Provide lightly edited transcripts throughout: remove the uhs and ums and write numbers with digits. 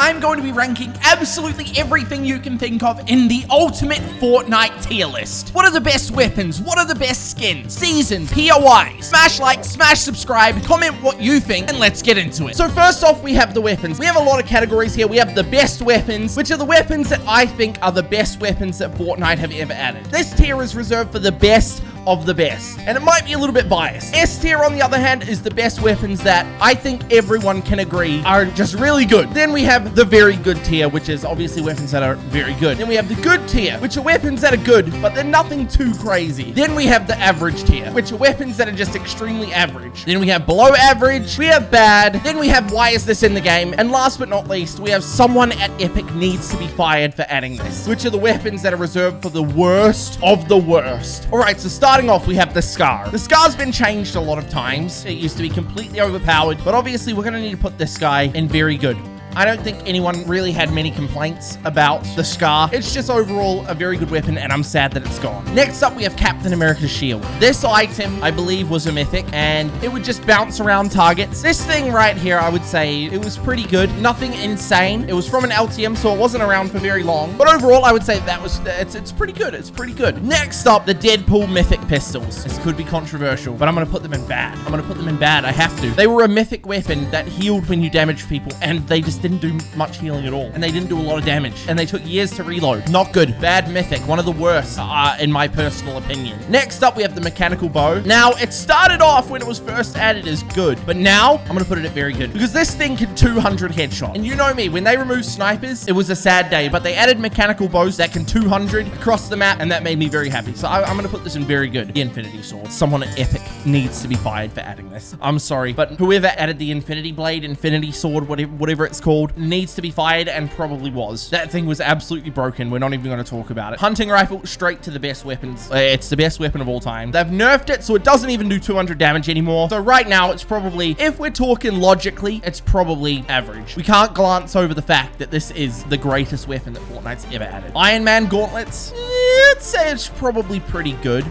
I'm going to be ranking absolutely everything you can think of in the ultimate Fortnite tier list. What are the best weapons? What are the best skins? Seasons, P.O.I. Smash like, smash subscribe, comment what you think, and let's get into it. So first off, we have the weapons. We have a lot of categories here. We have the best weapons, which are the weapons that I think are the best weapons that Fortnite have ever added. This tier is reserved for the best of the best, and it might be a little bit biased. S tier, on the other hand, is the best weapons that I think everyone can agree are just really good. Then we have the very good tier, which is obviously weapons that are very good. Then we have the good tier, which are weapons that are good, but they're nothing too crazy. Then we have the average tier, which are weapons that are just extremely average. Then we have below average, we have bad, then we have why is this in the game, and last but not least, we have someone at Epic needs to be fired for adding this, which are the weapons that are reserved for the worst of the worst. All right, so starting off, we have the Scar. The Scar's been changed a lot of times. It used to be completely overpowered, but obviously we're going to need to put this guy in very good. I don't think anyone really had many complaints about the Scar. It's just overall a very good weapon, and I'm sad that it's gone. Next up, we have Captain America's shield. This item, I believe, was a mythic, and it would just bounce around targets. This thing right here, I would say, it was pretty good. Nothing insane. It was from an LTM, so it wasn't around for very long. But overall, I would say that was, it's pretty good. It's pretty good. Next up, the Deadpool mythic pistols. This could be controversial, but I'm going to put them in bad. I'm going to put them in bad. I have to. They were a mythic weapon that healed when you damaged people, and they just didn't do much healing at all, and they didn't do a lot of damage, and they took years to reload. Not good. Bad mythic. One of the worst, in my personal opinion. Next up, we have the mechanical bow. Now, it started off when it was first added as good, but now I'm gonna put it at very good, because this thing can 200 headshot. And you know me, when they removed snipers, it was a sad day, but they added mechanical bows that can 200 across the map, and that made me very happy. So I'm gonna put this in very good. The Infinity Sword. Someone at Epic needs to be fired for adding this. I'm sorry, but whoever added the Infinity Blade, Infinity Sword, whatever it's called, needs to be fired, and probably was. That thing was absolutely broken. We're not even going to talk about it. Hunting rifle, straight to the best weapons. It's the best weapon of all time. They've nerfed it, so it doesn't even do 200 damage anymore. So right now, it's probably, if we're talking logically, it's probably average. We can't glance over the fact that this is the greatest weapon that Fortnite's ever added. Iron Man gauntlets, I'd say it's probably pretty good.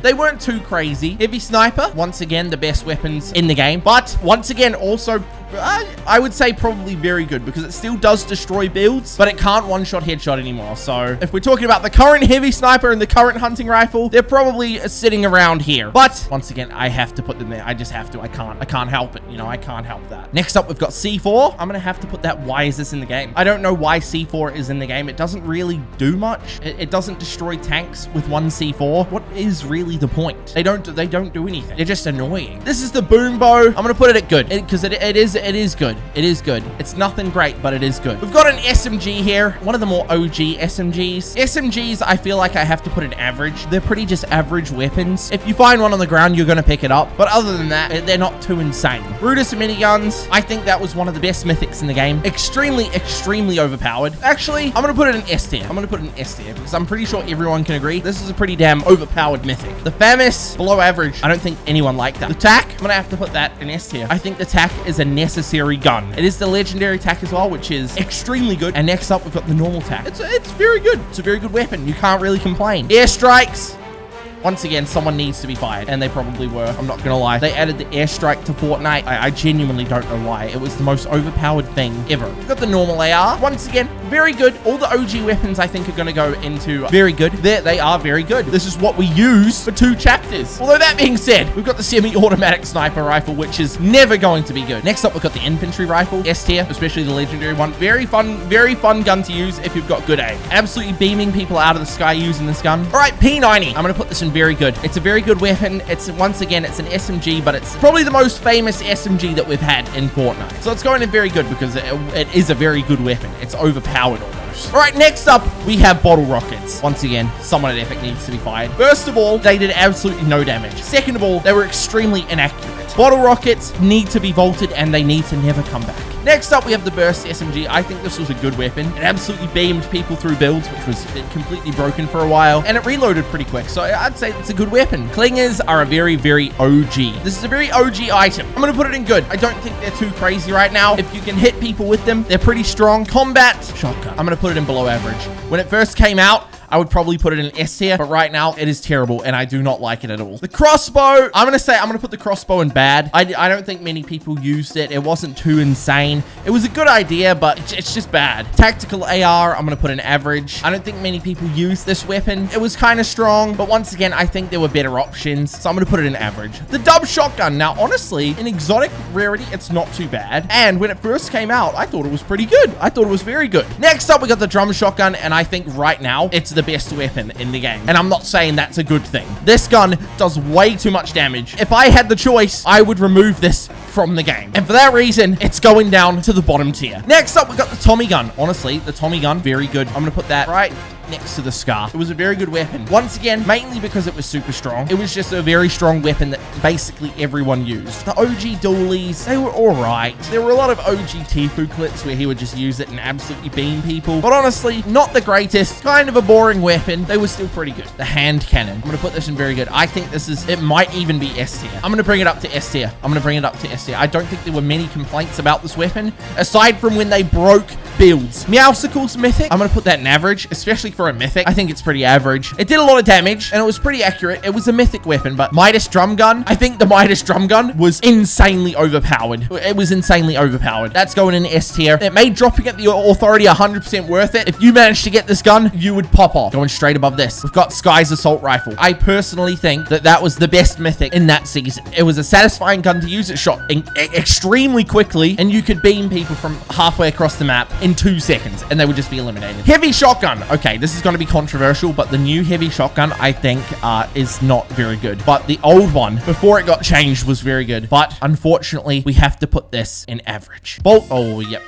They weren't too crazy. Heavy sniper, once again, the best weapons in the game. But once again, also, I would say probably very good, because it still does destroy builds, but it can't one-shot headshot anymore. So if we're talking about the current heavy sniper and the current hunting rifle, they're probably sitting around here. But once again, I have to put them there. I just have to. I can't help it. You know, I can't help that. Next up, we've got C4. I'm gonna have to put that. Why is this in the game? I don't know why C4 is in the game. It doesn't really do much. It doesn't destroy tanks with one C4. What is really the point? They don't do anything. They're just annoying. This is the boom bow. I'm gonna put it at good, because it is good. It is good. It's nothing great, but it is good. We've got an SMG here. One of the more OG SMGs. SMGs, I feel like I have to put an average. They're pretty just average weapons. If you find one on the ground, you're going to pick it up. But other than that, they're not too insane. Brutus miniguns. I think that was one of the best mythics in the game. Extremely, extremely overpowered. Actually, I'm going to put it in S tier. Because I'm pretty sure everyone can agree this is a pretty damn overpowered mythic. The FAMAS, below average. I don't think anyone liked that. The TAC, I'm going to have to put that in S tier. I think the TAC is a necessary gun. It is the legendary TAC as well, which is extremely good. And next up, we've got the normal TAC. It's very good. It's a very good weapon. You can't really complain. Airstrikes. Once again, someone needs to be fired, and they probably were. I'm not gonna lie. They added the airstrike to Fortnite. I genuinely don't know why. It was the most overpowered thing ever. We've got the normal AR. Once again, very good. All the OG weapons, I think, are gonna go into very good. They are very good. This is what we use for 2 chapters. Although that being said, we've got the semi-automatic sniper rifle, which is never going to be good. Next up, we've got the infantry rifle. S tier, especially the legendary one. Very fun gun to use if you've got good aim. Absolutely beaming people out of the sky using this gun. All right, P90. I'm gonna put this in very good. It's a very good weapon. Once again, it's an SMG, but it's probably the most famous SMG that we've had in Fortnite. So it's going in very good, because it is a very good weapon. It's overpowered almost. All right, next up, we have bottle rockets. Once again, someone at Epic needs to be fired. First of all, they did absolutely no damage. Second of all, they were extremely inaccurate. Bottle rockets need to be vaulted, and they need to never come back. Next up, we have the Burst SMG. I think this was a good weapon. It absolutely beamed people through builds, which was completely broken for a while, and it reloaded pretty quick, so I'd say it's a good weapon. Clingers are a very, very OG. This is a very OG item. I'm going to put it in good. I don't think they're too crazy right now. If you can hit people with them, they're pretty strong. Combat shotgun. I'm going to put it in below average. When it first came out, I would probably put it in S tier, but right now it is terrible and I do not like it at all. The crossbow, I'm gonna put the crossbow in bad. I don't think many people used it. It wasn't too insane. It was a good idea, but it's just bad. Tactical AR, I'm gonna put in average. I don't think many people use this weapon. It was kind of strong, but once again, I think there were better options, so I'm gonna put it in average. The dub shotgun, now honestly, in exotic rarity, it's not too bad. And when it first came out, I thought it was pretty good. I thought it was very good. Next up, we got the drum shotgun, and I think right now, it's the best weapon in the game. And I'm not saying that's a good thing. This gun does way too much damage. If I had the choice, I would remove this from the game. And for that reason, it's going down to the bottom tier. Next up, we got the Tommy gun. Honestly, the Tommy gun, very good. I'm gonna put that right next to the Scar. It was a very good weapon. Once again, mainly because it was super strong. It was just a very strong weapon that basically everyone used. The OG dualies, they were all right. There were a lot of OG Tifu clips where he would just use it and absolutely beam people. But honestly, not the greatest. Kind of a boring weapon. They were still pretty good. The hand cannon. I'm going to put this in very good. I think it might even be S tier. I'm going to bring it up to S tier. I don't think there were many complaints about this weapon, aside from when they broke builds. Meowsicle's mythic. I'm going to put that in average, especially for a mythic. I think it's pretty average. It did a lot of damage and it was pretty accurate. It was a mythic weapon, but Midas drum gun, I think the Midas drum gun was insanely overpowered. It was insanely overpowered. That's going in S tier. It made dropping at the authority 100% worth it. If you managed to get this gun, you would pop off. Going straight above this, we've got Sky's assault rifle. I personally think that was the best mythic in that season. It was a satisfying gun to use. It shot extremely quickly and you could beam people from halfway across the map in 2 seconds and they would just be eliminated. Heavy shotgun. Okay, this is going to be controversial, but the new heavy shotgun I think is not very good, but the old one before it got changed was very good. But unfortunately, we have to put this in average. Bolt. Oh, yep.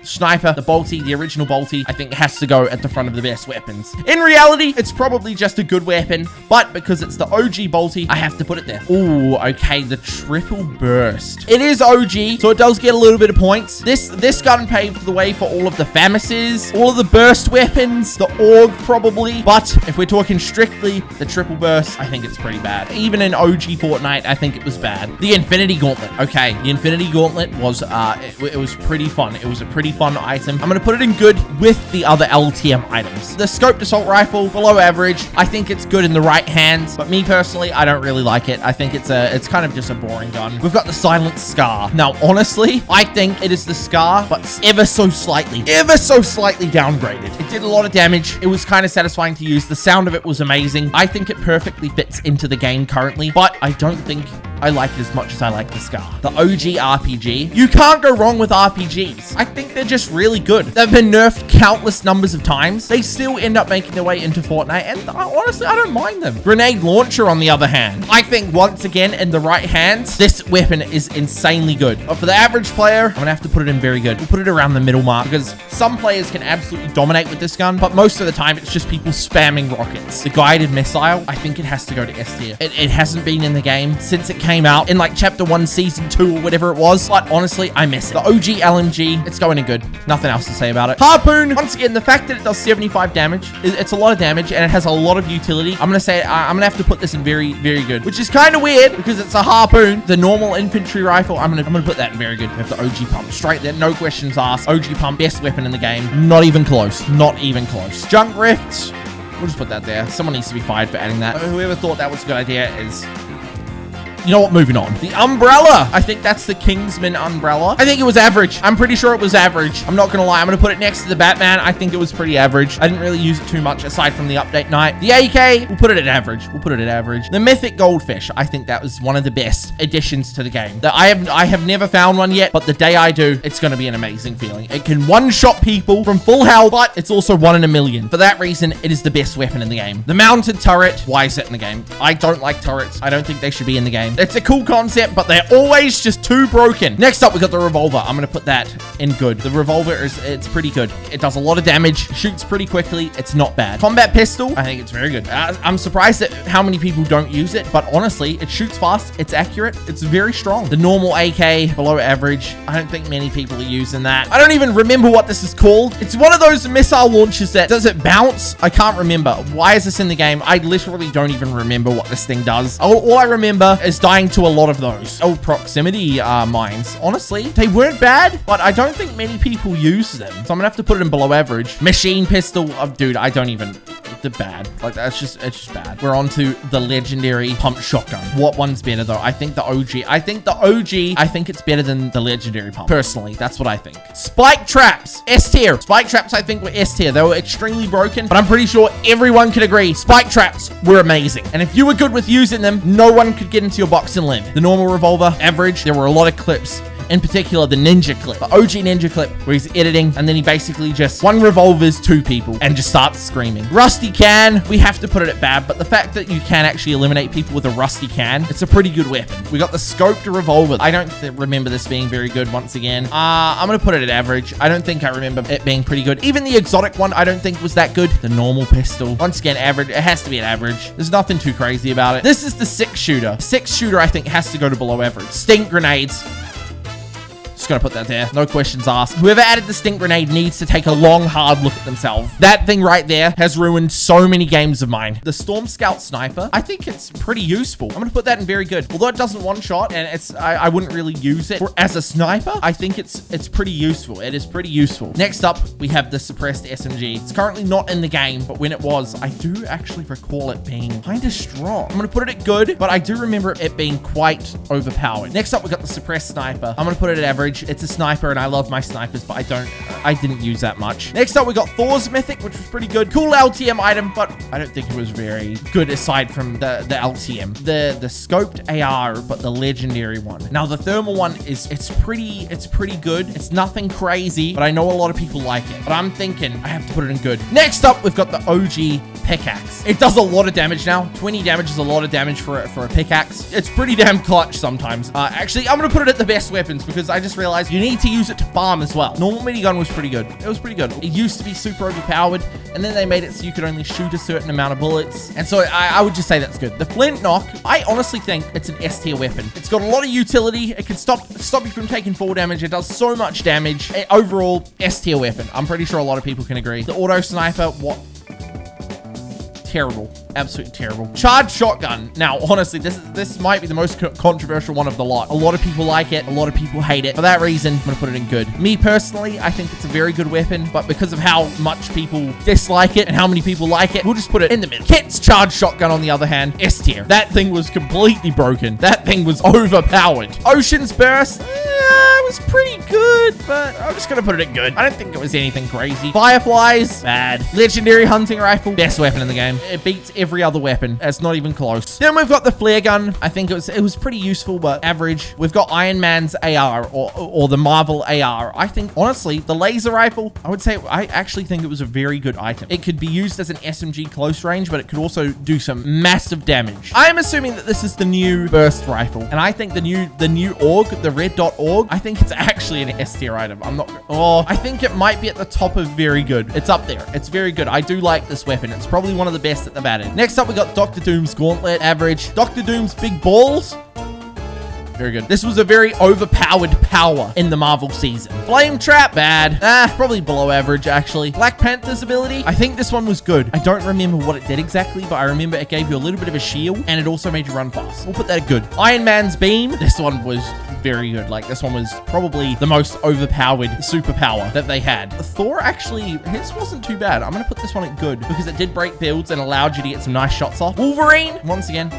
Sniper, the bolty, the original bolty, I think has to go at the front of the best weapons. In reality, it's probably just a good weapon, but because it's the OG bolty, I have to put it there. Oh, okay, the triple burst. It is OG, so it does get a little bit of points. This gun paved the way for all of the FAMASes, all of the burst weapons, the AUG probably, but if we're talking strictly the triple burst, I think it's pretty bad. Even in OG Fortnite, I think it was bad. The Infinity Gauntlet. Okay, the Infinity Gauntlet was, it was pretty fun. It was a pretty fun item. I'm gonna put it in good with the other LTM items. The Scoped Assault Rifle, below average. I think it's good in the right hands, but me personally, I don't really like it. I think it's kind of just a boring gun. We've got the Silent Scar. Now, honestly, I think it is the Scar, but ever so slightly downgraded. It did a lot of damage. It was kind of satisfying to use. The sound of it was amazing. I think it perfectly fits into the game currently, but I don't think I like it as much as I like the Scar. The OG RPG. You can't go wrong with RPGs. I think they're just really good. They've been nerfed countless numbers of times. They still end up making their way into Fortnite, and honestly, I don't mind them. Grenade launcher, on the other hand. I think, once again, in the right hands, this weapon is insanely good. But for the average player, I'm gonna have to put it in very good. We'll put it around the middle mark, because some players can absolutely dominate with this gun, but most of the time, it's just people spamming rockets. The guided missile, I think it has to go to S tier. It hasn't been in the game since it came out in like Chapter 1, Season 2, or whatever it was, but honestly, I miss it. The OG LMG, it's going in good. Nothing else to say about it. Harpoon, once again, the fact that it does 75 damage, it's a lot of damage, and it has a lot of utility. I'm gonna say, I'm gonna have to put this in very, very good, which is kind of weird, because it's a harpoon. The normal infantry rifle, I'm gonna put that in very good. We have the OG pump, straight there, no questions asked. OG pump, best weapon in the game. Not even close. Not even close. Junk rifts, we'll just put that there. Someone needs to be fired for adding that. Whoever thought that was a good idea is... You know what? Moving on. The umbrella. I think that's the Kingsman umbrella. I think it was average. I'm pretty sure it was average. I'm not gonna lie. I'm gonna put it next to the Batman. I think it was pretty average. I didn't really use it too much aside from the update night. The AK, we'll put it at average. The Mythic Goldfish. I think that was one of the best additions to the game. I have never found one yet, but the day I do, it's gonna be an amazing feeling. It can one-shot people from full health, but it's also 1 in a million. For that reason, it is the best weapon in the game. The mounted turret. Why is it in the game? I don't like turrets. I don't think they should be in the game. It's a cool concept, but they're always just too broken. Next up, we got the revolver. I'm gonna put that in good. The revolver it's pretty good. It does a lot of damage, shoots pretty quickly. It's not bad. Combat pistol, I think it's very good. I'm surprised at how many people don't use it, but honestly, it shoots fast. It's accurate. It's very strong. The normal AK, below average. I don't think many people are using that. I don't even remember what this is called. It's one of those missile launchers that does it bounce? I can't remember. Why is this in the game? I literally don't even remember what this thing does. All I remember is dying to a lot of those. Oh, proximity mines. Honestly, they weren't bad, but I don't think many people use them. So I'm gonna have to put it in below average. Machine pistol. Oh, dude, I don't even the bad. Like, it's just bad. We're on to the legendary pump shotgun. What one's better, though? I think the OG. I think it's better than the legendary pump. Personally, that's what I think. Spike traps, S tier. Spike traps, I think, were S tier. They were extremely broken, but I'm pretty sure everyone could agree spike traps were amazing. And if you were good with using them, no one could get into your box and live. The normal revolver, average. There were a lot of clips. In particular, the ninja clip, the OG ninja clip, where he's editing, and then he basically just one revolvers 2 people and just starts screaming. Rusty can, we have to put it at bad, but the fact that you can actually eliminate people with a rusty can, it's a pretty good weapon. We got the scoped revolver. I don't remember this being very good once again. I'm gonna put it at average. I don't think I remember it being pretty good. Even the exotic one, I don't think was that good. The normal pistol, once again, average. It has to be at average. There's nothing too crazy about it. This is the 6-shooter. 6-shooter, I think, has to go to below average. Stink grenades. Just gonna put that there. No questions asked. Whoever added the stink grenade needs to take a long, hard look at themselves. That thing right there has ruined so many games of mine. The Storm Scout Sniper, I think it's pretty useful. I'm gonna put that in very good. Although it doesn't one-shot, and I wouldn't really use it as a sniper, I think it's pretty useful. It is pretty useful. Next up, we have the suppressed SMG. It's currently not in the game, but when it was, I do actually recall it being kind of strong. I'm gonna put it at good, but I do remember it being quite overpowered. Next up, we got the suppressed sniper. I'm gonna put it at average. It's a sniper, and I love my snipers, but I didn't use that much. Next up, we got Thor's Mythic, which was pretty good. Cool LTM item, but I don't think it was very good aside from the LTM. The scoped AR, but the legendary one. Now, the thermal one it's pretty good. It's nothing crazy, but I know a lot of people like it. But I'm thinking I have to put it in good. Next up, we've got the OG pickaxe. It does a lot of damage now. 20 damage is a lot of damage for a pickaxe. It's pretty damn clutch sometimes. Actually, I'm gonna put it at the best weapons because I just realized you need to use it to farm as well. Normal minigun was pretty good. It was pretty good. It used to be super overpowered, and then they made it so you could only shoot a certain amount of bullets. And so I would just say that's good. The flint knock, I honestly think it's an S tier weapon. It's got a lot of utility. It can stop you from taking fall damage. It does so much damage. Overall, S tier weapon. I'm pretty sure a lot of people can agree. The auto sniper, what? Terrible. Absolutely terrible. Charged shotgun. Now, honestly, this might be the most controversial one of the lot. A lot of people like it. A lot of people hate it. For that reason, I'm going to put it in good. Me, personally, I think it's a very good weapon, but because of how much people dislike it and how many people like it, we'll just put it in the middle. Kit's charged shotgun, on the other hand, S tier. That thing was completely broken. That thing was overpowered. Ocean's Burst. It was pretty good, but I'm just going to put it at good. I don't think it was anything crazy. Fireflies, bad. Legendary hunting rifle, best weapon in the game. It beats every other weapon. It's not even close. Then we've got the flare gun. I think it was pretty useful, but average. We've got Iron Man's AR or the Marvel AR. I think, honestly, the laser rifle, I actually think it was a very good item. It could be used as an SMG close range, but it could also do some massive damage. I am assuming that this is the new burst rifle, and I think the new org, the red dot org, I think it's actually an S tier item. I think it might be at the top of very good. It's up there. It's very good. I do like this weapon. It's probably one of the best that they've added. Next up, we got Dr. Doom's Gauntlet, average. Dr. Doom's big balls, very good. This was a very overpowered power in the Marvel season. Flame Trap, bad. Probably below average, actually. Black Panther's ability, I think this one was good. I don't remember what it did exactly, but I remember it gave you a little bit of a shield, and it also made you run fast. We'll put that at good. Iron Man's Beam, this one was very good. Like, this one was probably the most overpowered superpower that they had. Thor, actually, his wasn't too bad. I'm going to put this one at good because it did break builds and allowed you to get some nice shots off. Wolverine, once again,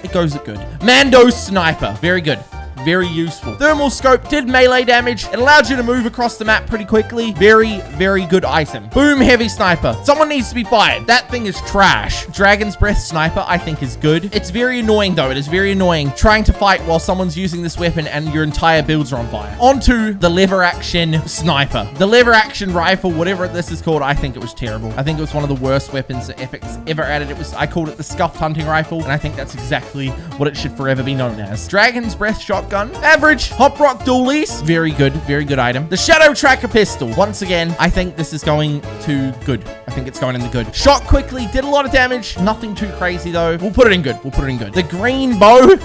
it goes at good. Mando's Sniper, very good. Very useful. Thermal Scope did melee damage. It allowed you to move across the map pretty quickly. Very, very good item. Boom Heavy Sniper. Someone needs to be fired. That thing is trash. Dragon's Breath Sniper, I think, is good. It's very annoying, though. It is very annoying trying to fight while someone's using this weapon and your entire builds are on fire. Onto the lever action sniper. The lever action rifle, whatever this is called, I think it was terrible. I think it was one of the worst weapons that Epic's ever added. I called it the scuffed hunting rifle, and I think that's exactly what it should forever be known as. Dragon's Breath Shotgun, average. Hop Rock Dualies, very good item. The Shadow Tracker Pistol, once again, I think this is going to good. I think it's going in the good. Shot quickly, did a lot of damage. Nothing too crazy, though. We'll put it in good. The Green Bow,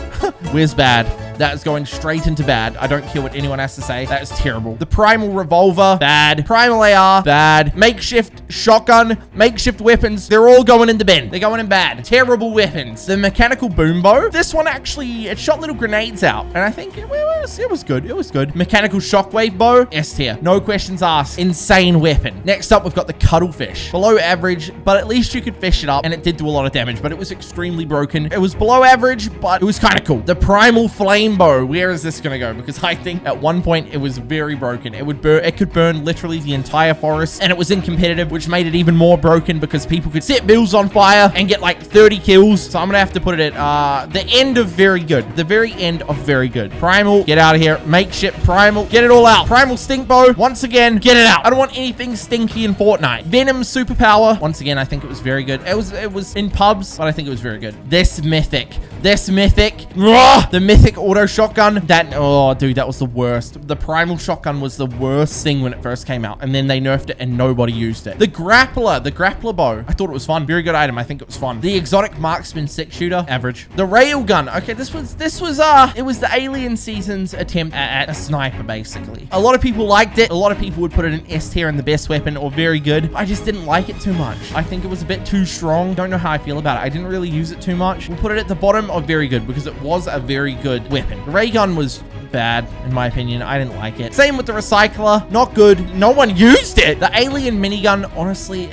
where's bad? That is going straight into bad. I don't care what anyone has to say. That is terrible. The primal revolver, bad. Primal AR, bad. Makeshift shotgun, makeshift weapons, they're all going in the bin. They're going in bad. Terrible weapons. The mechanical boom bow, this one actually, it shot little grenades out, and I think it was good. It was good. Mechanical shockwave bow, S tier. No questions asked. Insane weapon. Next up, we've got the cuttlefish. Below average, but at least you could fish it up, and it did do a lot of damage, but it was extremely broken. It was below average, but it was kind of cool. The primal flame bow, where is this gonna go? Because I think at one point it was very broken. It could burn literally the entire forest, and it was in competitive, which made it even more broken because people could set builds on fire and get like 30 kills. So I'm gonna have to put it at the end of very good. The very end of very good. Primal, get out of here. Makeshift primal, get it all out. Primal stink bow, once again, get it out. I don't want anything stinky in Fortnite. Venom superpower, once again, I think it was very good. It was in pubs, but I think it was very good. This mythic. The mythic auto shotgun. Oh, dude, that was the worst. The primal shotgun was the worst thing when it first came out, and then they nerfed it and nobody used it. The grappler bow. I thought it was fun. Very good item. I think it was fun. The exotic marksman 6-shooter, average. The railgun. Okay, it was the Alien Seasons attempt at a sniper, basically. A lot of people liked it. A lot of people would put it in S tier and the best weapon or very good. I just didn't like it too much. I think it was a bit too strong. Don't know how I feel about it. I didn't really use it too much. We'll put it at the bottom of very good because it was a very good weapon. The ray gun was bad, in my opinion. I didn't like it. Same with the recycler. Not good. No one used it. The alien minigun, honestly,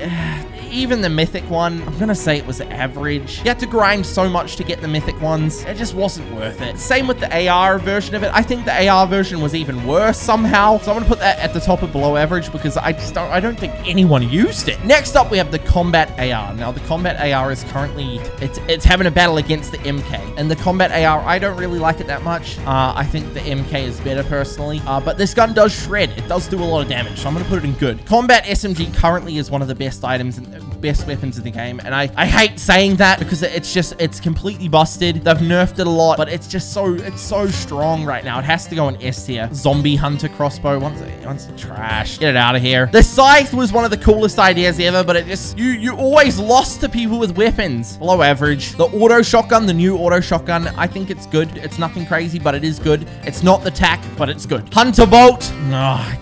even the mythic one, I'm gonna say it was average. You had to grind so much to get the mythic ones. It just wasn't worth it. Same with the AR version of it. I think the AR version was even worse somehow. So I'm gonna put that at the top of below average because I don't think anyone used it. Next up, we have the combat AR. Now, the combat AR is currently, it's having a battle against the MK. And the combat AR, I don't really like it that much. I think the MK is better personally. But this gun does shred. It does do a lot of damage. So I'm gonna put it in good. Combat SMG currently is one of the best items and best weapons in the game, and I hate saying that because it's completely busted. They've nerfed it a lot, but it's so strong right now. It has to go in S tier. Zombie hunter crossbow, once trash. Get it out of here. The scythe was one of the coolest ideas ever, but it just you always lost to people with weapons. Below average. The auto shotgun, the new auto shotgun, I think it's good. It's nothing crazy, but it is good. It's not the tack, but it's good. Hunter bolt. No, I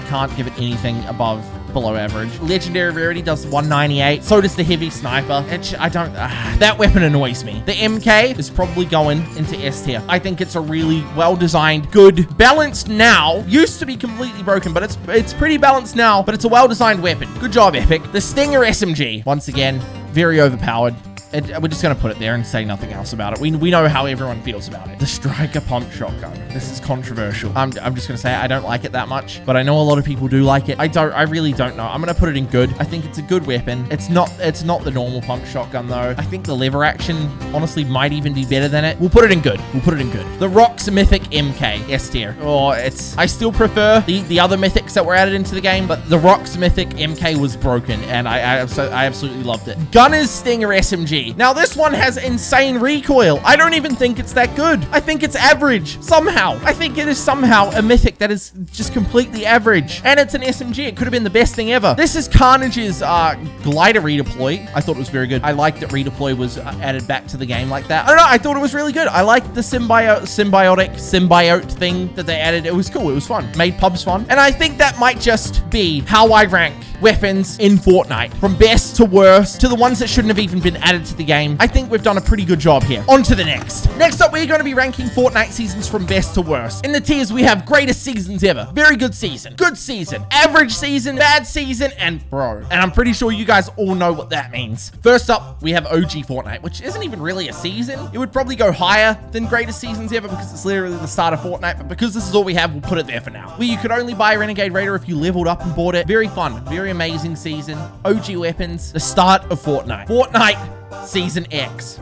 can't give it anything above below average. Legendary rarity does 198. So does the heavy sniper. That weapon annoys me. The MK is probably going into S tier. I think it's a really well-designed, good, balanced now. Used to be completely broken, but it's pretty balanced now, but it's a well-designed weapon. Good job, Epic. The Stinger SMG, once again, very overpowered. We're just going to put it there and say nothing else about it. We know how everyone feels about it. The striker pump shotgun. This is controversial. I'm just going to say I don't like it that much, but I know a lot of people do like it. I really don't know. I'm going to put it in good. I think it's a good weapon. It's not the normal pump shotgun though. I think the lever action honestly might even be better than it. We'll put it in good. The Rock's Mythic MK S tier. Oh, I still prefer the other mythics that were added into the game, but the Rock's Mythic MK was broken and I absolutely loved it. Gunner's Stinger SMG. Now, this one has insane recoil. I don't even think it's that good. I think it's average somehow. I think it is somehow a mythic that is just completely average. And it's an SMG. It could have been the best thing ever. This is Carnage's glider redeploy. I thought it was very good. I liked that redeploy was added back to the game like that. I don't know. I thought it was really good. I liked the symbiote thing that they added. It was cool. It was fun. Made pubs fun. And I think that might just be how I rank weapons in Fortnite. From best to worst to the ones that shouldn't have even been added to the game. I think we've done a pretty good job here. On to the next. Next up, we're going to be ranking Fortnite seasons from best to worst. In the tiers, we have greatest seasons ever. Very good season. Good season. Average season. Bad season. And bro. And I'm pretty sure you guys all know what that means. First up, we have OG Fortnite, which isn't even really a season. It would probably go higher than greatest seasons ever because it's literally the start of Fortnite. But because this is all we have, we'll put it there for now. Where you could only buy Renegade Raider if you leveled up and bought it. Very fun. Very amazing season. OG weapons. The start of Fortnite. Fortnite Season X.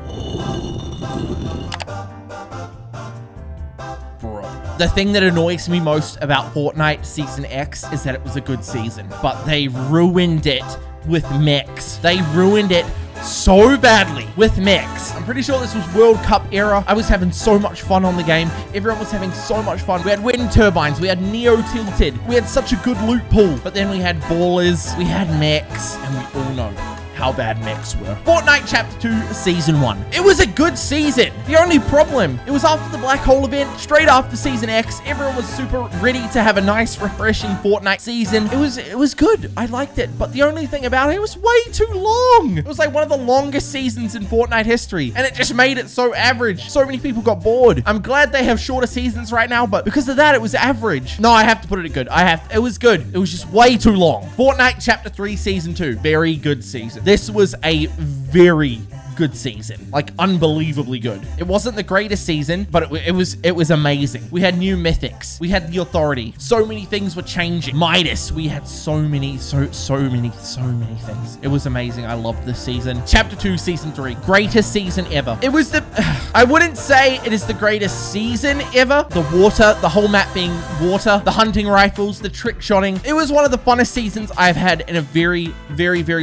Bro. The thing that annoys me most about Fortnite Season X is that it was a good season, but they ruined it with mechs. They ruined it so badly with mechs. I'm pretty sure this was World Cup era. I was having so much fun on the game. Everyone was having so much fun. We had wind turbines. We had Neo Tilted. We had such a good loot pool. But then we had ballers. We had mechs. And we all know how bad mechs were. Fortnite Chapter 2 Season 1. It was a good season. The only problem, it was after the Black Hole event, straight after Season X. Everyone was super ready to have a nice, refreshing Fortnite season. It was good. I liked it. But the only thing about it was way too long. It was like one of the longest seasons in Fortnite history. And it just made it so average. So many people got bored. I'm glad they have shorter seasons right now, but because of that, it was average. No, I have to put it at good. It was good. It was just way too long. Fortnite Chapter 3 Season 2. Very good season. This was a very good season, like unbelievably good. It wasn't the greatest season, but it was amazing. We had new mythics. We had the authority. So many things were changing. Midas. We had so many things. It was amazing. I loved this season. Chapter 2 Season 3. Greatest season ever. It was I wouldn't say it is the greatest season ever. The water, the whole map being water, the hunting rifles, the trick shotting. It was one of the funnest seasons I've had in a very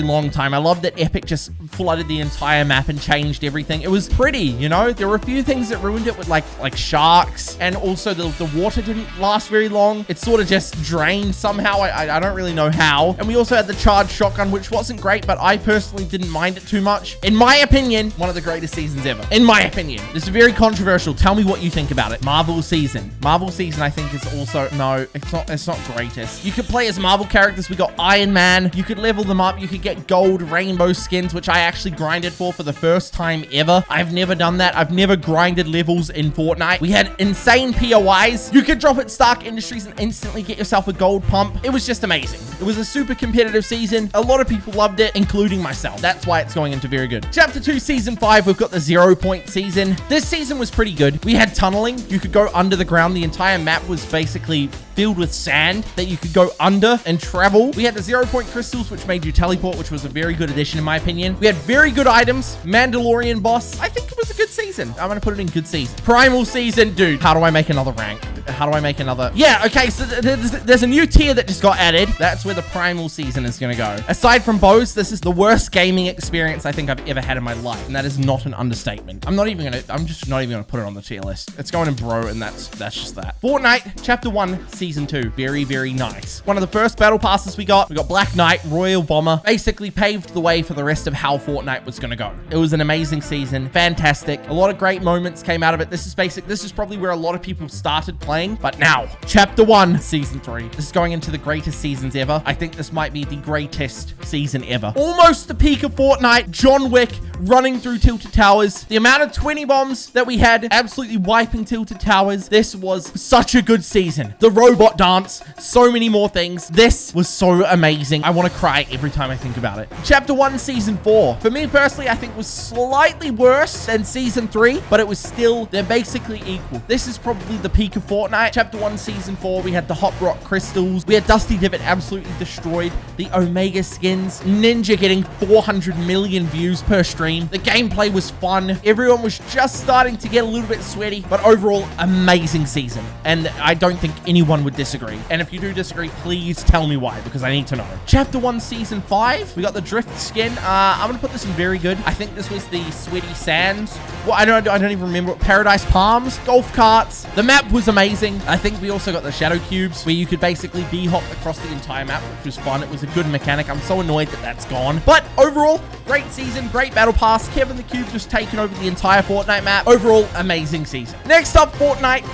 long time. I love that Epic just flooded the entire map and changed everything. It was pretty, you know. There were a few things that ruined it with like sharks, and also the water didn't last very long. It sort of just drained somehow. I don't really know how. And we also had the charged shotgun, which wasn't great, but I personally didn't mind it too much. In my opinion, one of the greatest seasons ever. In my opinion. This is very controversial. Tell me what you think about it. Marvel season, I think is also, no, it's not greatest. You could play as Marvel characters. We got Iron Man. You could level them up. You could get gold rainbow skins, which I actually grinded for the first time ever. I've never done that. I've never grinded levels in Fortnite. We had insane P.O.Is. You could drop at Stark Industries and instantly get yourself a gold pump. It was just amazing. It was a super competitive season. A lot of people loved it, including myself. That's why it's going into very good. Chapter 2 Season 5, we've got the 0 point season. This season was pretty good. We had tunneling. You could go under the ground. The entire map was basically filled with sand that you could go under and travel. We had the 0 point crystals, which made you teleport, which was a very good addition in my opinion. We had very good items. Mandalorian boss. I think it was a good season. I'm going to put it in good season. Primal season. Dude, how do I make another rank? How do I make another? Yeah, okay, so there's a new tier that just got added. That's where the primal season is gonna go. Aside from bows, this is the worst gaming experience I think I've ever had in my life, and that is not an understatement. I'm just not even gonna put it on the tier list. It's going in bro, and that's just that. Fortnite Chapter 1 Season 2. Very nice. One of the first battle passes we got Black Knight, Royal Bomber. Basically paved the way for the rest of how Fortnite was gonna go. It was an amazing season. Fantastic. A lot of great moments came out of it. This is probably where a lot of people started playing. But now, Chapter 1, Season 3. This is going into the greatest seasons ever. I think this might be the greatest season ever. Almost the peak of Fortnite. John Wick running through Tilted Towers. The amount of 20 bombs that we had, absolutely wiping Tilted Towers. This was such a good season. The robot dance, so many more things. This was so amazing. I want to cry every time I think about it. Chapter 1, Season 4. For me personally, I think was slightly worse than Season 3, but it was still, they're basically equal. This is probably the peak of Fortnite. Chapter 1, Season 4, we had the Hot Rock Crystals. We had Dusty Divot absolutely destroyed. The Omega skins. Ninja getting 400 million views per stream. The gameplay was fun. Everyone was just starting to get a little bit sweaty, but overall, amazing season. And I don't think anyone would disagree. And if you do disagree, please tell me why, because I need to know. Chapter 1, Season 5, we got the Drift skin. I'm going to put this in very good. I think this was the Sweaty Sands. Well, I don't even remember. Paradise Palms, golf carts. The map was amazing. I think we also got the Shadow Cubes, where you could basically D-hop across the entire map, which was fun. It was a good mechanic. I'm so annoyed that that's gone. But overall, great season, great battle pass. Kevin the Cube just taking over the entire Fortnite map. Overall, amazing season. Next up, Fortnite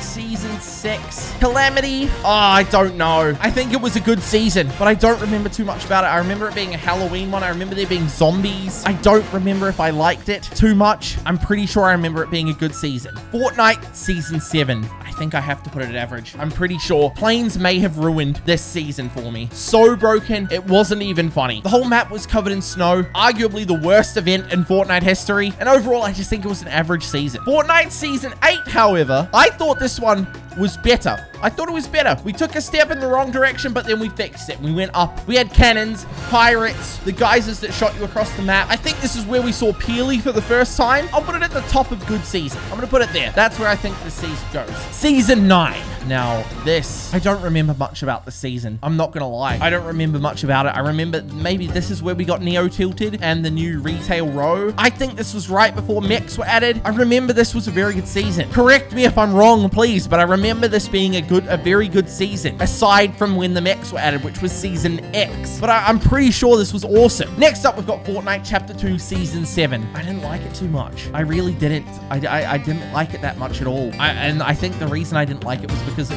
Season 6. Calamity. Oh, I don't know. I think it was a good season, but I don't remember too much about it. I remember it being a Halloween one. I remember there being zombies. I don't remember if I liked it too much. I'm pretty sure I remember it being a good season. Fortnite Season 7. I think I have to put it at average. I'm pretty sure. Planes may have ruined this season for me. So broken, it wasn't even funny. The whole map was covered in snow. Arguably the worst event in Fortnite history. And overall, I just think it was an average season. Fortnite Season 8, however, I thought this one was better. I thought it was better. We took a step in the wrong direction, but then we fixed it. We went up. We had cannons, pirates, the geysers that shot you across the map. I think this is where we saw P.O.I for the first time. I'll put it at the top of good season. I'm going to put it there. That's where I think the season goes. Season 9. Now, this, I don't remember much about the season. I'm not gonna lie. I don't remember much about it. I remember maybe this is where we got Neo tilted and the new retail row. I think this was right before mechs were added. I remember this was a very good season. Correct me if I'm wrong, please, but I remember this being a very good season, aside from when the mechs were added, which was Season X. But I'm pretty sure this was awesome. Next up, we've got Fortnite Chapter 2, Season 7. I didn't like it too much. I really didn't. I didn't like it that much at all. And I think the reason I didn't like it was because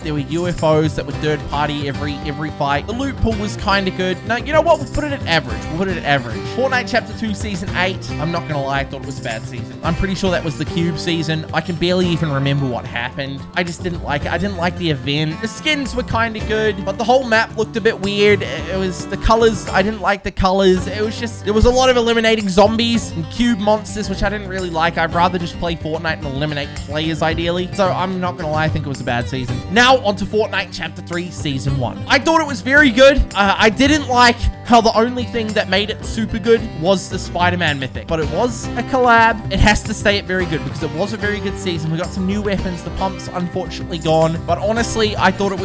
there were UFOs that were third party every fight. The loot pool was kind of good. No, you know what? We'll put it at average. We'll put it at average. Fortnite Chapter 2, Season 8. I'm not gonna lie, I thought it was a bad season. I'm pretty sure that was the Cube season. I can barely even remember what happened. I just didn't like it. I didn't like the event. The skins were kind of good, but the whole map looked a bit weird. It was the colors. I didn't like the colors. It was just, there was a lot of eliminating zombies and cube monsters, which I didn't really like. I'd rather just play Fortnite and eliminate players ideally. So I'm not gonna lie, I think it was a bad season. Now onto Fortnite Chapter 3, Season 1. I thought it was very good. I didn't like how the only thing that made it super good was the Spider-Man mythic, but it was a collab. It has to stay at very good because it was a very good season. We got some new weapons. The pump's unfortunately gone, but honestly, I thought it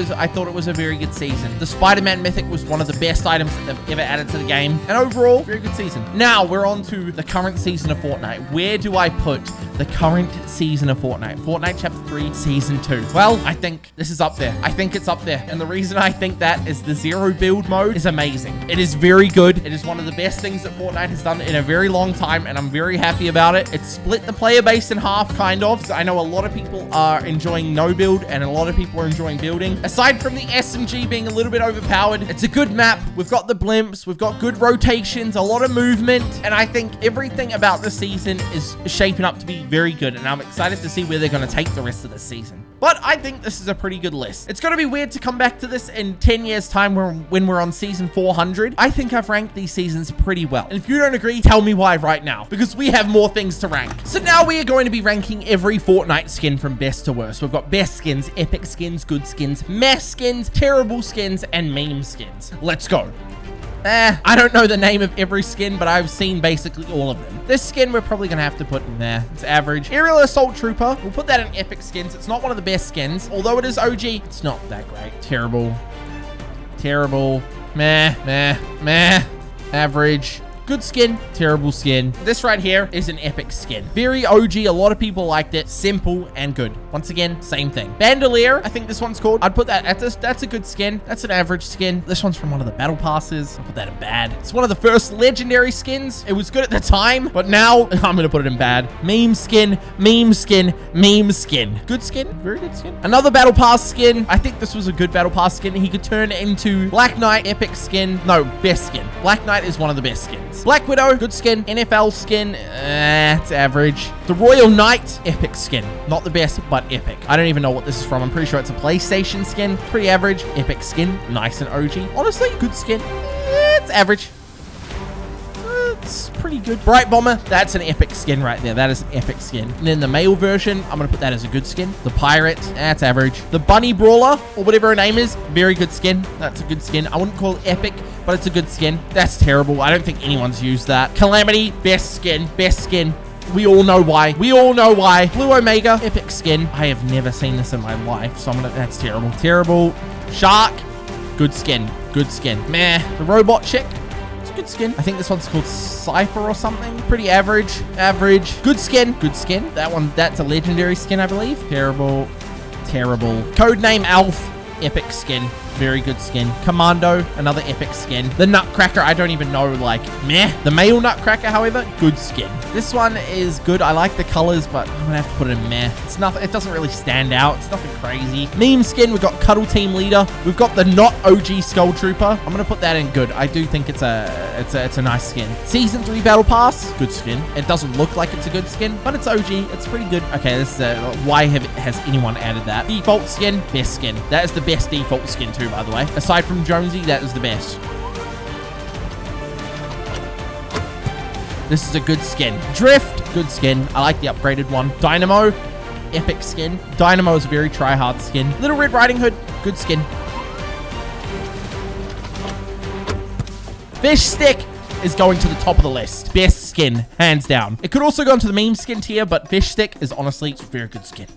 was a very good season. The Spider-Man mythic was one of the best items that they've ever added to the game, and overall, very good season. Now we're on to the current season of Fortnite. Where do I put the current season of Fortnite? Fortnite Chapter 3, Season 2. Well, I think this is up there. I think it's up there, and the reason I think that is the zero build mode is amazing. It is very good. It is one of the best things that Fortnite has done in a very long time, and I'm very happy about it. It's split the player base in half, kind of. So I know a lot of people are enjoying no build, and a lot of people are enjoying building. Aside from the SMG being a little bit overpowered, it's a good map. We've got the blimps, we've got good rotations, a lot of movement, and I think everything about the season is shaping up to be very good, and I'm excited to see where they're going to take the rest of the season. But I think this is a pretty good list. It's going to be weird to come back to this in 10 years time when we're on season 400. I think I've ranked these seasons pretty well. And if you don't agree, tell me why right now, because we have more things to rank. So now we are going to be ranking every Fortnite skin from best to worst. We've got best skins, epic skins, good skins, mess skins, terrible skins, and meme skins. Let's go. I don't know the name of every skin, but I've seen basically all of them. This skin we're probably gonna have to put in there. It's average. Aerial Assault Trooper, we'll put that in epic skins. It's not one of the best skins. Although it is OG, it's not that great. Terrible. Terrible. Meh, meh, meh. Average. Good skin, terrible skin. This right here is an epic skin. Very OG, a lot of people liked it. Simple and good. Once again, same thing. Bandolier, I think this one's called. I'd put that at this. That's a good skin. That's an average skin. This one's from one of the battle passes. I'll put that in bad. It's one of the first legendary skins. It was good at the time, but now I'm gonna put it in bad. Meme skin, meme skin, meme skin. Good skin, very good skin. Another battle pass skin. I think this was a good battle pass skin. He could turn into Black Knight, epic skin. No, best skin. Black Knight is one of the best skins. Black Widow, good skin. NFL skin, it's average. The Royal Knight, epic skin. Not the best, but epic. I don't even know what this is from. I'm pretty sure it's a PlayStation skin. Pretty average. Epic skin, nice and OG. Honestly, good skin. It's average. It's pretty good. Bright Bomber, that's an epic skin right there. That is an epic skin. And then the male version, I'm going to put that as a good skin. The Pirate, that's average. The Bunny Brawler, or whatever her name is, very good skin. That's a good skin. I wouldn't call it epic, but it's a good skin. That's terrible. I don't think anyone's used that. Calamity, best skin. Best skin. We all know why. We all know why. Blue Omega, epic skin. I have never seen this in my life, so that's terrible. Terrible. Shark, good skin. Good skin. Meh. The Robot Chick, good skin. I think this one's called Cypher or something. Pretty average. Average. Good skin. Good skin. That one, that's a legendary skin, I believe. Terrible. Terrible. Codename Alf. Epic skin. Very good skin. Commando, another epic skin. The Nutcracker, I don't even know, like, meh. The male Nutcracker, however, good skin. This one is good. I like the colors, but I'm gonna have to put it in meh. It's nothing, it doesn't really stand out. It's nothing crazy. Meme skin, we've got Cuddle Team Leader. We've got the not OG Skull Trooper. I'm gonna put that in good. I do think it's a nice skin. Season 3 Battle Pass, good skin. It doesn't look like it's a good skin, but it's OG. It's pretty good. Okay, this is why has anyone added that? Default skin, best skin. That is the best default skin too, by the way. Aside from Jonesy, that is the best. This is a good skin. Drift, good skin. I like the upgraded one. Dynamo, epic skin. Dynamo is a very try-hard skin. Little Red Riding Hood, good skin. Fish Stick is going to the top of the list. Best skin, hands down. It could also go into the meme skin tier, but Fish Stick is honestly a very good skin.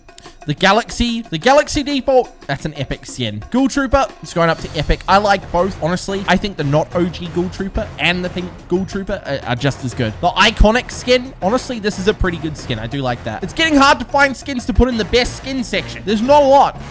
The Galaxy default, that's an epic skin. Ghoul Trooper, it's going up to epic. I like both, honestly. I think the not OG Ghoul Trooper and the pink Ghoul Trooper are just as good. The iconic skin, honestly, this is a pretty good skin. I do like that. It's getting hard to find skins to put in the best skin section. There's not a lot.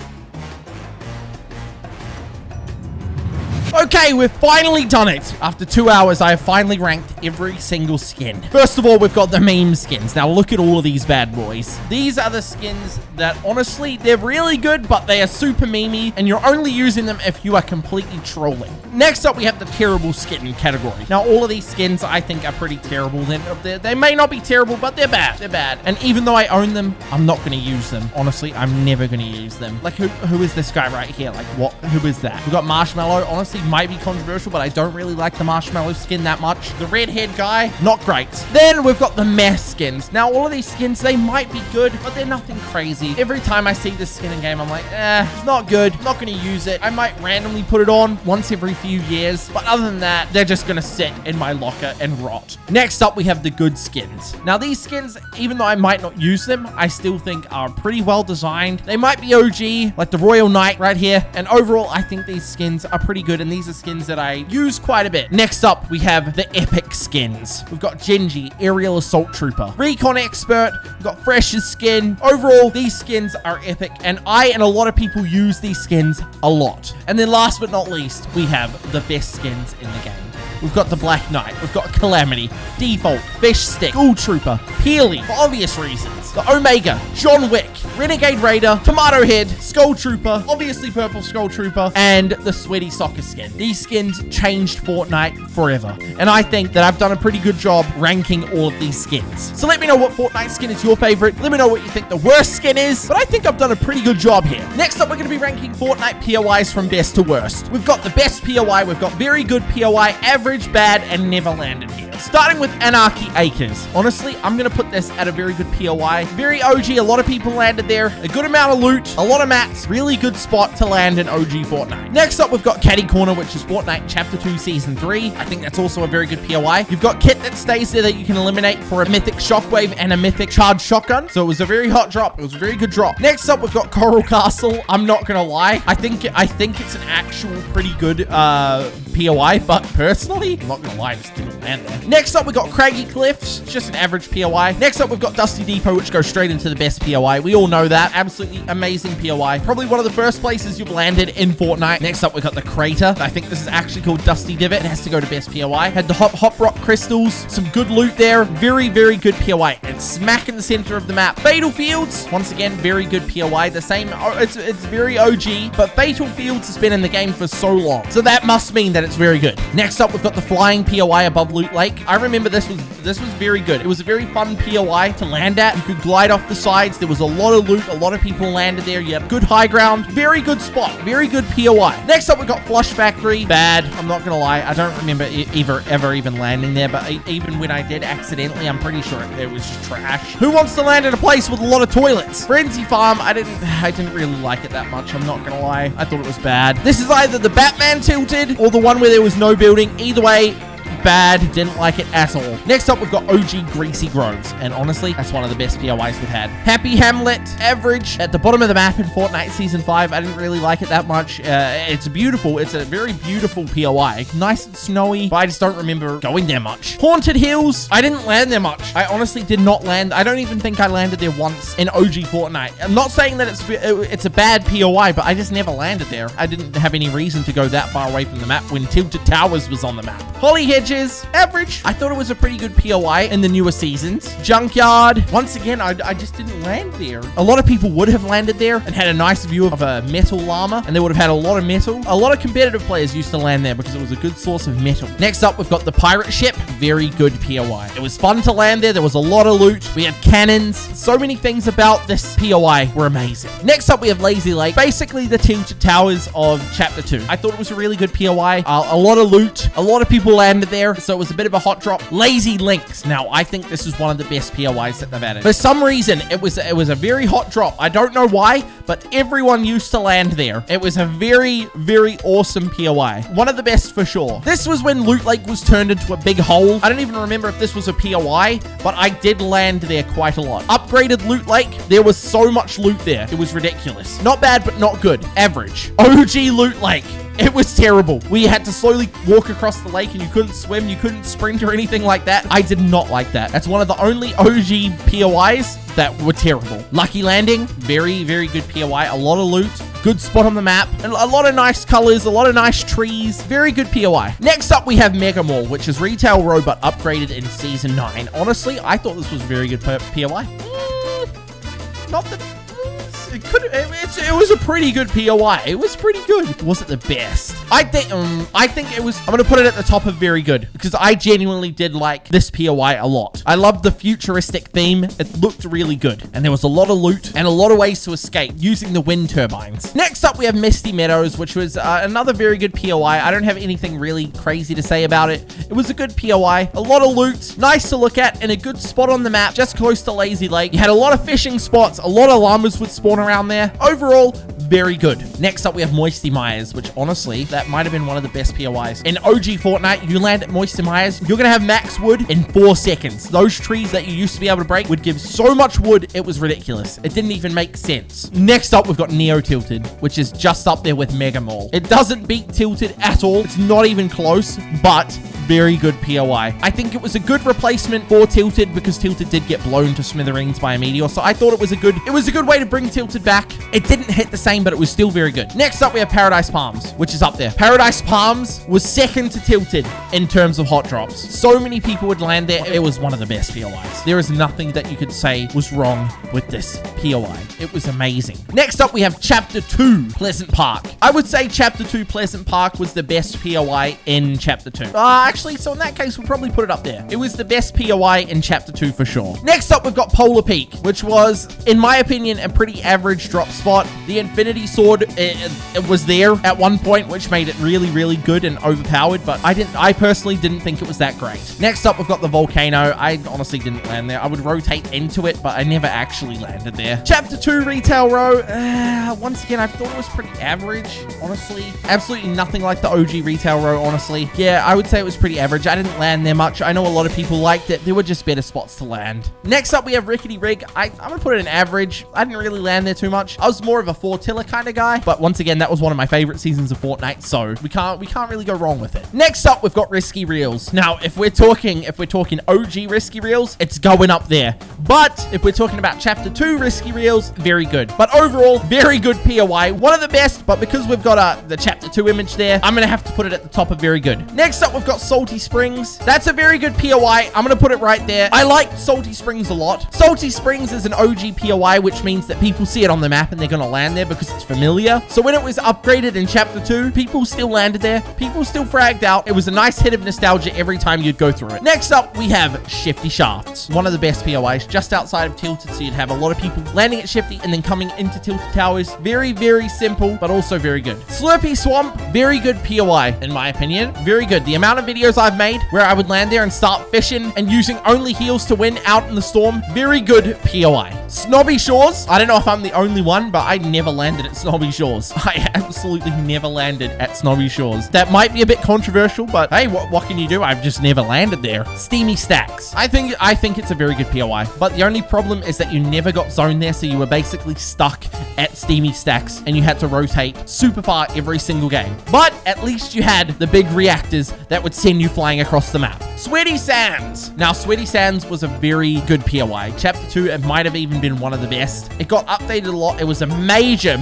Okay, we've finally done it. After 2 hours, I have finally ranked every single skin. First of all, we've got the meme skins. Now, look at all of these bad boys. These are the skins that, honestly, they're really good, but they are super memey, and you're only using them if you are completely trolling. Next up, we have the terrible skin category. Now, all of these skins, I think, are pretty terrible. They may not be terrible, but they're bad. They're bad. And even though I own them, I'm not going to use them. Honestly, I'm never going to use them. Like, who is this guy right here? Like, what? Who is that? We've got Marshmallow. Honestly, might be controversial, but I don't really like the Marshmallow skin that much. The redhead guy, not great. Then we've got the mess skins. Now, all of these skins, they might be good, but they're nothing crazy. Every time I see this skin in game, I'm like, it's not good. I'm not going to use it. I might randomly put it on once every few years, but other than that, they're just going to sit in my locker and rot. Next up, we have the good skins. Now, these skins, even though I might not use them, I still think are pretty well designed. They might be OG, like the Royal Knight right here, and overall, I think these skins are pretty good, and these are skins that I use quite a bit. Next up, we have the epic skins. We've got Genji, Aerial Assault Trooper, Recon Expert, we've got Fresh's skin. Overall, these skins are epic, and I and a lot of people use these skins a lot. And then last but not least, we have the best skins in the game. We've got the Black Knight, we've got Calamity, Default, Fish Stick, Ghoul Trooper, Peely, for obvious reasons, the Omega, John Wick, Renegade Raider, Tomato Head, Skull Trooper, obviously Purple Skull Trooper, and the Sweaty Soccer skin. These skins changed Fortnite forever, and I think that I've done a pretty good job ranking all of these skins. So let me know what Fortnite skin is your favorite. Let me know what you think the worst skin is, but I think I've done a pretty good job here. Next up, we're going to be ranking Fortnite POIs from best to worst. We've got the best POI, we've got very good POI, average, bad, and never landed here. Starting with Anarchy Acres. Honestly, I'm going to put this at a very good POI. Very OG, a lot of people landed there. A good amount of loot, a lot of mats. Really good spot to land in OG Fortnite. Next up, we've got Caddy Corner, which is Fortnite Chapter 2 Season 3. I think that's also a very good POI. You've got Kit that stays there that you can eliminate for a mythic shockwave and a mythic charged shotgun. So it was a very hot drop. It was a very good drop. Next up, we've got Coral Castle. I'm not going to lie. I think it's an actual pretty good POI, but personally, I'm not going to lie, I just didn't land there. Next up, we've got Craggy Cliffs, just an average POI. Next up, we've got Dusty Depot, which goes straight into the best POI. We all know that. Absolutely amazing POI. Probably one of the first places you've landed in Fortnite. Next up, we've got the Crater. I think this is actually called Dusty Divot. It has to go to best POI. Had the Hop Rock Crystals. Some good loot there. Very, very good POI. And smack in the center of the map. Fatal Fields. Once again, very good POI. The same, it's very OG, but Fatal Fields has been in the game for so long. So that must mean that it's very good. Next up, we've got the Flying POI above Loot Lake. I remember this was very good. It was a very fun POI to land at. You could glide off the sides. There was a lot of loot. A lot of people landed there. You had good high ground. Very good spot. Very good POI. Next up, we got Flush Factory. Bad. I'm not gonna lie. I don't remember ever even landing there, but even when I did accidentally, I'm pretty sure it was trash. Who wants to land at a place with a lot of toilets? Frenzy Farm. I didn't really like it that much. I'm not gonna lie. I thought it was bad. This is either the Batman Tilted or the one where there was no building. Either way, bad. Didn't like it at all. Next up, we've got OG Greasy Groves, and honestly, that's one of the best POIs we've had. Happy Hamlet, average, at the bottom of the map in Fortnite Season 5. I didn't really like it that much. It's beautiful. It's a very beautiful POI. Nice and snowy, but I just don't remember going there much. Haunted Hills, I didn't land there much. I honestly did not land. I don't even think I landed there once in OG Fortnite. I'm not saying that it's a bad POI, but I just never landed there. I didn't have any reason to go that far away from the map when Tilted Towers was on the map. Holly Hedges, average. I thought it was a pretty good POI in the newer seasons. Junkyard, once again, I just didn't land there. A lot of people would have landed there and had a nice view of a metal llama, and they would have had a lot of metal. A lot of competitive players used to land there because it was a good source of metal. Next up, we've got the pirate ship. Very good POI. It was fun to land there. There was a lot of loot. We had cannons. So many things about this POI were amazing. Next up, we have Lazy Lake. Basically, the Tilted Towers of Chapter 2. I thought it was a really good POI. A lot of loot. A lot of people landed there. there, so it was a bit of a hot drop. Lazy Links. Now, I think this is one of the best POIs that they've added. For some reason, it was a very hot drop. I don't know why, but everyone used to land there. It was a very, very awesome POI. One of the best for sure. This was when Loot Lake was turned into a big hole. I don't even remember if this was a POI, but I did land there quite a lot. Upgraded Loot Lake. There was so much loot there. It was ridiculous. Not bad, but not good. Average. OG Loot Lake. It was terrible. We had to slowly walk across the lake and you couldn't swim, you couldn't sprint or anything like that. I did not like that. That's one of the only OG POIs that were terrible. Lucky Landing, very, very good POI. A lot of loot, good spot on the map, and a lot of nice colors, a lot of nice trees. Very good POI. Next up, we have Mega Mall, which is Retail Row, but upgraded in Season 9. Honestly, I thought this was a very good POI. Not the... It was a pretty good POI. It was pretty good. Was it the best? I think it was... I'm going to put it at the top of very good because I genuinely did like this POI a lot. I loved the futuristic theme. It looked really good. And there was a lot of loot and a lot of ways to escape using the wind turbines. Next up, we have Misty Meadows, which was another very good POI. I don't have anything really crazy to say about it. It was a good POI. A lot of loot. Nice to look at and a good spot on the map, just close to Lazy Lake. You had a lot of fishing spots. A lot of llamas would spawn around there. Overall, very good. Next up, we have Moisty Mires, which honestly, that might have been one of the best POIs. In OG Fortnite, you land at Moisty Mires, you're going to have max wood in 4 seconds. Those trees that you used to be able to break would give so much wood, it was ridiculous. It didn't even make sense. Next up, we've got Neo Tilted, which is just up there with Mega Mall. It doesn't beat Tilted at all. It's not even close, but very good POI. I think it was a good replacement for Tilted because Tilted did get blown to smithereens by a meteor, so I thought it was a good way to bring Tilted back. It didn't hit the same, but it was still very good. Next up, we have Paradise Palms, which is up there. Paradise Palms was second to Tilted in terms of hot drops. So many people would land there. It was one of the best POIs. There is nothing that you could say was wrong with this POI. It was amazing. Next up, we have Chapter 2, Pleasant Park. I would say Chapter 2, Pleasant Park was the best POI in Chapter 2. Actually, so in that case, we'll probably put it up there. It was the best POI in Chapter 2 for sure. Next up, we've got Polar Peak, which was, in my opinion, a pretty average drop spot. The Infinity Sword, it was there at one point, which made it really, really good and overpowered, but I personally didn't think it was that great. Next up, we've got the Volcano. I honestly didn't land there. I would rotate into it, but I never actually landed there. Chapter 2, Retail Row. Once again, I thought it was pretty average, honestly. Absolutely nothing like the OG Retail Row, honestly. Yeah, I would say it was pretty average. I didn't land there much. I know a lot of people liked it. There were just better spots to land. Next up, we have Rickety Rig. I'm gonna put it in average. I didn't really land there too much. I was more of a Fortilla kind of guy, but once again, that was one of my favorite seasons of Fortnite, so we can't really go wrong with it. Next up, we've got Risky Reels. Now, if we're talking OG Risky Reels, it's going up there. But if we're talking about Chapter 2 Risky Reels, very good. But overall, very good POI. One of the best, but because we've got the Chapter 2 image there, I'm gonna have to put it at the top of very good. Next up, we've got Salty Springs. That's a very good POI. I'm gonna put it right there. I liked Salty Springs a lot. Salty Springs is an OG POI, which means that people see it on the map and they're gonna land there because it's familiar. So when it was upgraded in Chapter 2, people still landed there. People still fragged out. It was a nice hit of nostalgia every time you'd go through it. Next up, we have Shifty Shafts. One of the best POIs, just outside of Tilted, so you'd have a lot of people landing at Shifty and then coming into Tilted Towers. Very, very simple, but also very good. Slurpy Swamp, very good POI, in my opinion. Very good. The amount of videos I've made where I would land there and start fishing and using only heels to win out in the storm, very good POI. Snobby Shores, I don't know if I'm the only one, but I never landed at Snobby Shores. I absolutely never landed at Snobby Shores. That might be a bit controversial, but hey, what can you do? I've just never landed there. Steamy Stacks. I think it's a very good POI, but the only problem is that you never got zoned there, so you were basically stuck at Steamy Stacks and you had to rotate super far every single game. But at least you had the big reactors that would send you flying across the map. Sweaty Sands. Now, Sweaty Sands was a very good POI. Chapter 2, it might have even been one of the best. It got updated a lot. It was a major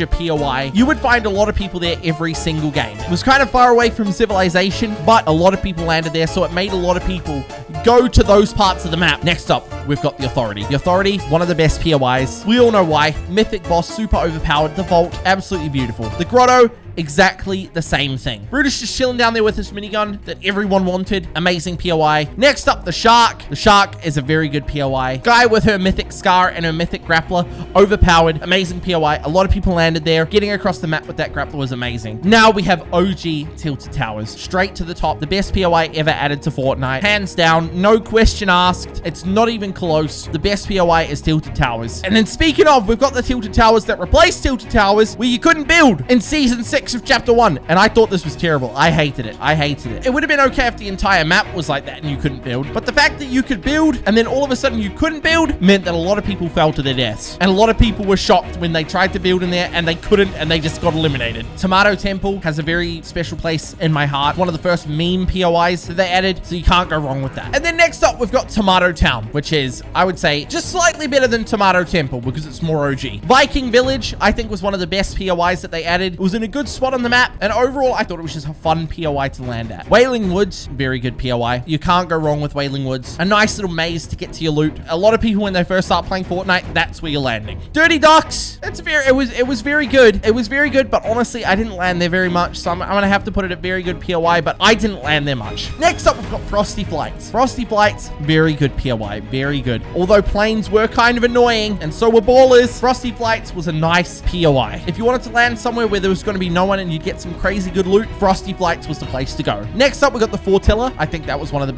POI. You would find a lot of people there every single game. It was kind of far away from civilization, but a lot of people landed there, so it made a lot of people go to those parts of the map. Next up, we've got the Authority. The Authority, one of the best POIs. We all know why. Mythic boss, super overpowered. The Vault, absolutely beautiful. The Grotto, exactly the same thing. Brutus just chilling down there with his minigun that everyone wanted. Amazing POI. Next up, the Shark. The Shark is a very good POI. Guy with her Mythic Scar and her Mythic Grappler. Overpowered. Amazing POI. A lot of people landed there. Getting across the map with that Grappler was amazing. Now we have OG Tilted Towers. Straight to the top. The best POI ever added to Fortnite. Hands down. No question asked. It's not even close. The best POI is Tilted Towers. And then speaking of, we've got the Tilted Towers that replaced Tilted Towers where you couldn't build in Season 6 of Chapter 1. And I thought this was terrible. I hated it. I hated it. It would have been okay if the entire map was like that and you couldn't build. But the fact that you could build and then all of a sudden you couldn't build meant that a lot of people fell to their deaths. And a lot of people were shocked when they tried to build in there and they couldn't and they just got eliminated. Tomato Temple has a very special place in my heart. One of the first meme POIs that they added, so you can't go wrong with that. And then next up, we've got Tomato Town, which is, I would say, just slightly better than Tomato Temple because it's more OG. Viking Village, I think, was one of the best POIs that they added. It was in a good spot on the map, and overall, I thought it was just a fun POI to land at. Wailing Woods, very good POI. You can't go wrong with Wailing Woods. A nice little maze to get to your loot. A lot of people, when they first start playing Fortnite, that's where you're landing. Dirty Docks, it was very good. It was very good, but honestly, I didn't land there very much, so I'm gonna have to put it at very good POI, but I didn't land there much. Next up, we've got Frosty Flights. Frosty Flights, very good POI, very good. Although planes were kind of annoying, and so were ballers, Frosty Flights was a nice POI. If you wanted to land somewhere where there was going to be no one and you'd get some crazy good loot, Frosty Flights was the place to go. Next up, we got the Fortiller. I think that was one of the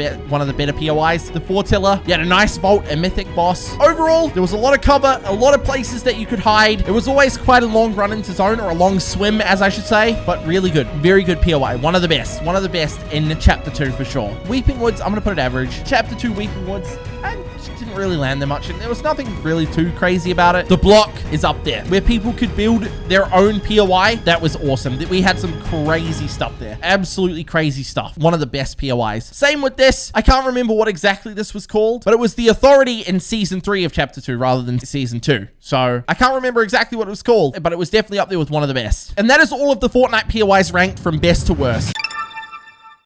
better POIs. The Fortiller, you had a nice vault, a mythic boss. Overall, there was a lot of cover, a lot of places that you could hide. It was always quite a long run into zone, or a long swim, as I should say, but really good. Very good POI. One of the best in Chapter 2 for sure. Weeping Woods, I'm going to put it average. Chapter 2 Weeping Woods, I didn't really land there much, and there was nothing really too crazy about it. The Block is up there, where people could build their own POI. That was awesome. We had some crazy stuff there. Absolutely crazy stuff. One of the best POIs. Same with this. I can't remember what exactly this was called, but it was the Authority in Season 3 of Chapter 2 rather than Season 2. So I can't remember exactly what it was called, but it was definitely up there with one of the best. And that is all of the Fortnite POIs ranked from best to worst.